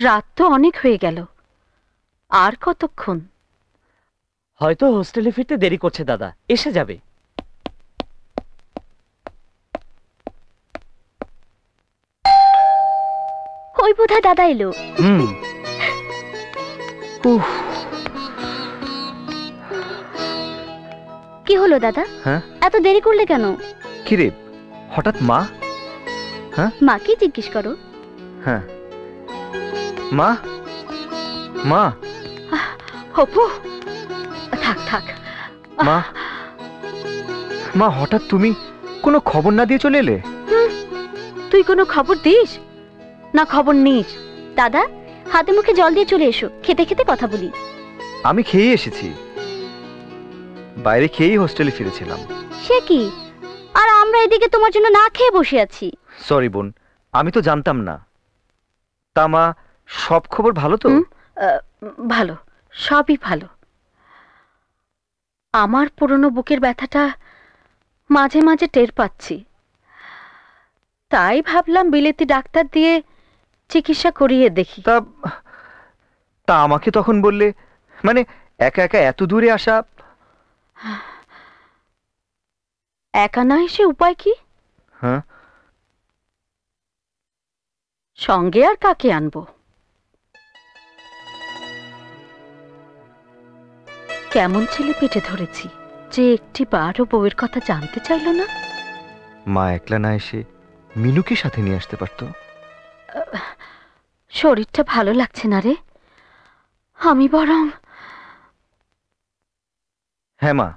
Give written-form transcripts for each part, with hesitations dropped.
রাত তো অনেক হয়ে গেল, আর কতক্ষণ? হয়তো হোস্টেলে ফিরতে দেরি করছে দাদা, এসে যাবে। ওই বোধহয় দাদা এলো। কি হলো দাদা? হ্যাঁ, এত দেরি করলে কেন? কি রে হঠাৎ মা? হ্যাঁ, মাকে জিজ্ঞেস করো। হ্যাঁ, মা মা অপু, থাক থাক। মা মা, হঠাৎ তুমি কোনো খবর না দিয়ে চলে এলে? তুই কোনো খবর দিস না খবর নিস? দাদা, হাতে মুখে জল দিয়ে চলে এসো, খেতে খেতে কথা বলি। আমি খেয়ে এসেছি, বাইরে খেয়েই হোস্টেলে ফিরেছিলাম। সে কি, আর আমরা এদিকে তোমার জন্য না খেয়ে বসে আছি। সরি বোন, আমি তো জানতাম না। তা মা, সব খবর ভালো তো? ভালো, সবই ভালো। আমার পুরনো বুকের ব্যথাটা মাঝে মাঝে টের পাচ্ছি, তাই ভাবলাম বিলেতি ডাক্তার দিয়ে চিকিৎসা করিয়ে দেখি। তা আমাকে তখন বললে, মানে একা একা এত দূরে আসা। একা না এসে উপায় কি? হ্যাঁ, সঙ্গে আর কাকে আনবো? কেমন ছেলে পেটে ধরেছি যে একটি বারও বউয়ের কথা জানতে চাইল না। মা একলা না এসে মিনুকে সাথে নিয়ে আসতে পারতো। শরীরটা ভালো লাগছে না রে, আমি বরং। হ্যাঁ মা,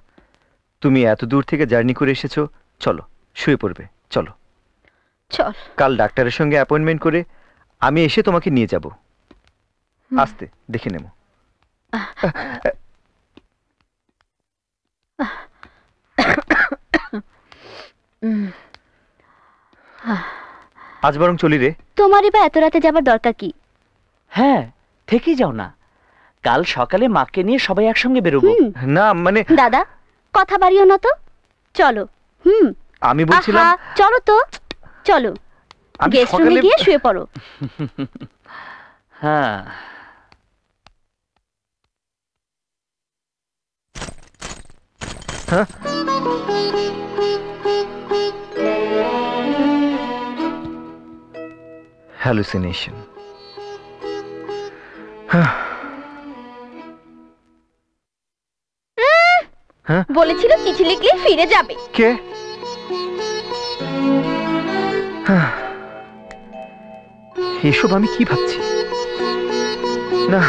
তুমি এত দূর থেকে জার্নি করে এসেছো, চলো শুয়ে পড়বে। চলো চল। কাল ডাক্তারের সঙ্গে অ্যাপয়েন্টমেন্ট করে আমি এসে তোমাকে নিয়ে যাব। আস্তে দেখে নেব। আজ বরং চলি রে। তোমারই বা এত রাতে যাবার দরকার কি? হ্যাঁ, থেকেই যাও না, কাল সকালে মাকে নিয়ে সবাই একসঙ্গে বেরোবো। না মানে দাদা, কথা বাড়িও না তো, চলো। আমি বলছিলাম, চলো তো, চলো গেস্ট রুমে গিয়ে শুয়ে পড়ো। হ্যাঁ, হ্যালুসিনেশন। বলেছিল চিঠি লিখলে ফিরে যাবে। কে? এসব আমি কি ভাবছি? না,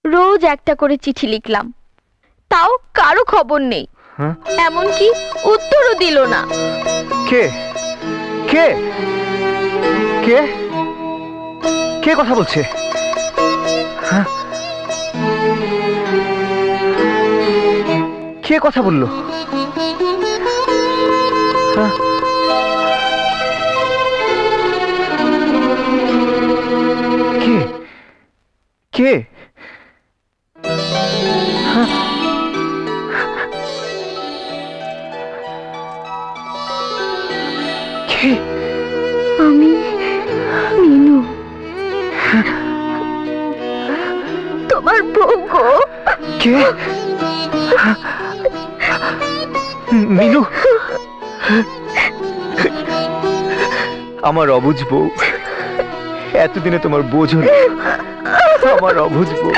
রোজ একটা করে চিঠি লিখলাম, তাও কারো খবর নেই, এমনকি উত্তরও দিল না। কে কে কে কে কথা বলছে? কে কথা বললো? কে কে? কে? আমি মিনু, তোমার বউ গো। কে? মিনু, আমার অবুঝ বউ, এতদিনে তোমার বোঝ হলো, আমার অবুঝ বউ।